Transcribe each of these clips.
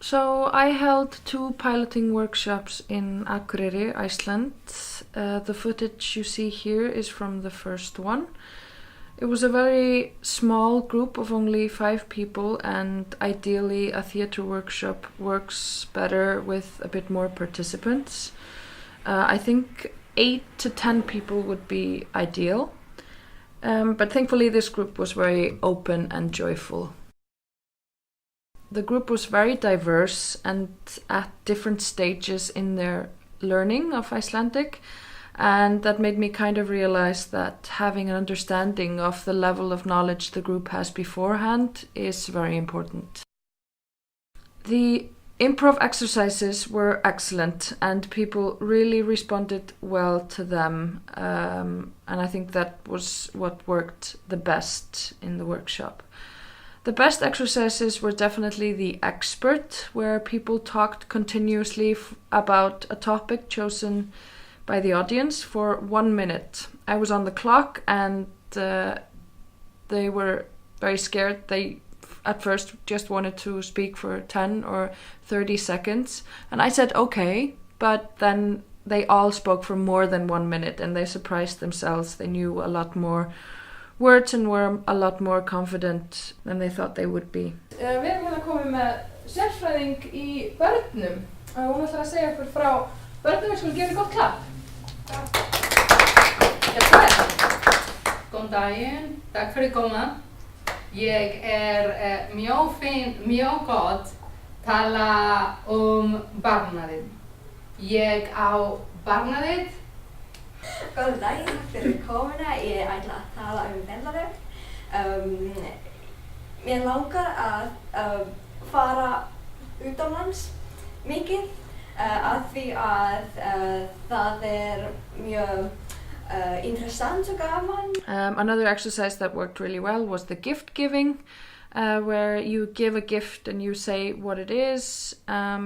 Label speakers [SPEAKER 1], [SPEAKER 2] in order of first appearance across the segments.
[SPEAKER 1] So I held 2 piloting workshops in Akureyri, Iceland. The footage you see here is from the first one. It was a very small group of only 5 people, and ideally a theatre workshop works better with a bit more participants. I think 8 to 10 people would be ideal, but thankfully this group was very open and joyful. The group was very diverse and at different stages in their learning of Icelandic, and that made me kind of realize that having an understanding of the level of knowledge the group has beforehand is very important. The improv exercises were excellent and people really responded well to them, and I think that was what worked the best in the workshop. The best exercises were definitely the expert, where people talked continuously about a topic chosen by the audience for 1 minute. I was on the clock and they were very scared. They at first just wanted to speak for 10 or 30 seconds. And I said, okay, but then they all spoke for more than 1 minute and they surprised themselves. They knew a lot more words and were a lot more confident than they thought they would be.
[SPEAKER 2] Við erum hérna komið með sérfræðing í börnum og hún ætlar að segja okkur frá börnum. Við skulum gefa gott klapp.
[SPEAKER 3] Góðan daginn, takk fyrir koma. Ég mjög gott tala barnaðinn. Ég á barnaðinn.
[SPEAKER 4] Góðan daginn, takk fyrir komuna. Ég ætla að tala ferðalög. Mér langar að fara utanlands mikið af því að það mjög interessant og gaman.
[SPEAKER 1] Another exercise that worked really well was the gift giving, where you give a gift and you say what it is,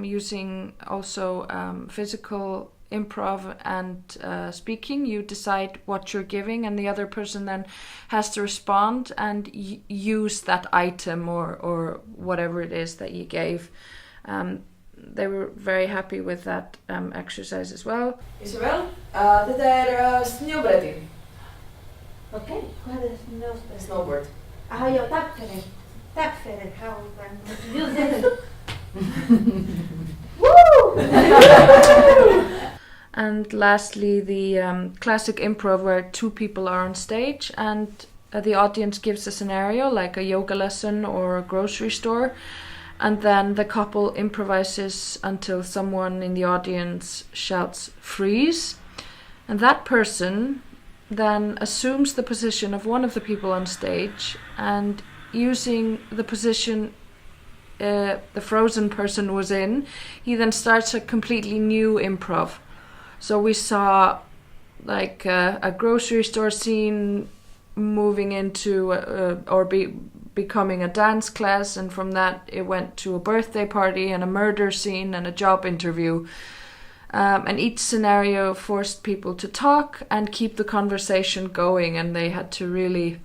[SPEAKER 1] using also physical improv and speaking. You decide what you're giving and the other person then has to respond and use that item or whatever it is that you gave. They were very happy with that exercise as well.
[SPEAKER 2] Isabel, þetta snjóbretti.
[SPEAKER 5] Ok, hvað snjóbretti?
[SPEAKER 2] Snowboard.
[SPEAKER 5] Já, takk fyrir. Takk fyrir.
[SPEAKER 1] And lastly, the classic improv where 2 people are on stage and the audience gives a scenario like a yoga lesson or a grocery store, and then the couple improvises until someone in the audience shouts freeze, and that person then assumes the position of one of the people on stage, and using the position the frozen person was in, he then starts a completely new improv. So we saw like a grocery store scene moving into becoming a dance class, and from that it went to a birthday party and a murder scene and a job interview. And each scenario forced people to talk and keep the conversation going, and they had to really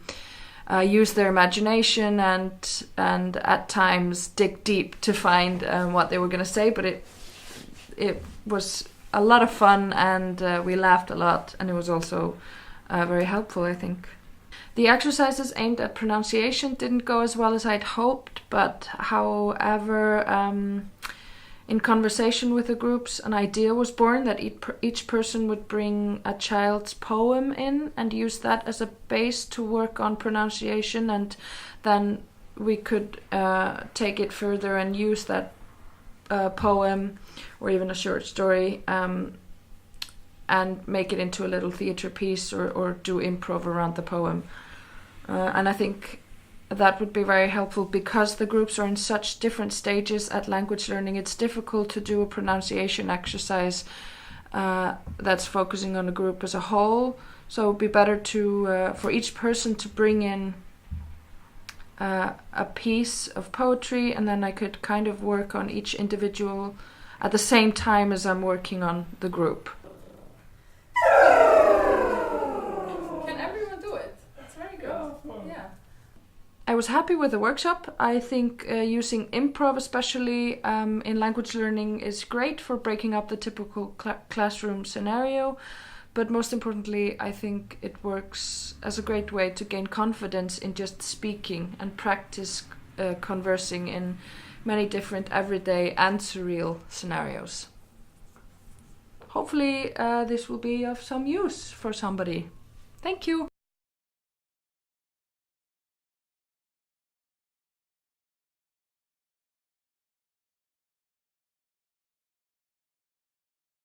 [SPEAKER 1] use their imagination and at times dig deep to find what they were going to say. But it was a lot of fun, and we laughed a lot, and it was also very helpful, I think. The exercises aimed at pronunciation didn't go as well as I'd hoped, but however, in conversation with the groups, an idea was born that each person would bring a child's poem in and use that as a base to work on pronunciation, and then we could take it further and use that poem or even a short story and make it into a little theatre piece or do improv around the poem. And I think that would be very helpful because the groups are in such different stages at language learning. It's difficult to do a pronunciation exercise that's focusing on a group as a whole. So it would be better to for each person to bring in a piece of poetry, and then I could kind of work on each individual at the same time as I'm working on the group. I was happy with the workshop. I think using improv, especially in language learning, is great for breaking up the typical classroom scenario. But most importantly, I think it works as a great way to gain confidence in just speaking and practice conversing in many different everyday and surreal scenarios. Hopefully this will be of some use for somebody. Thank you!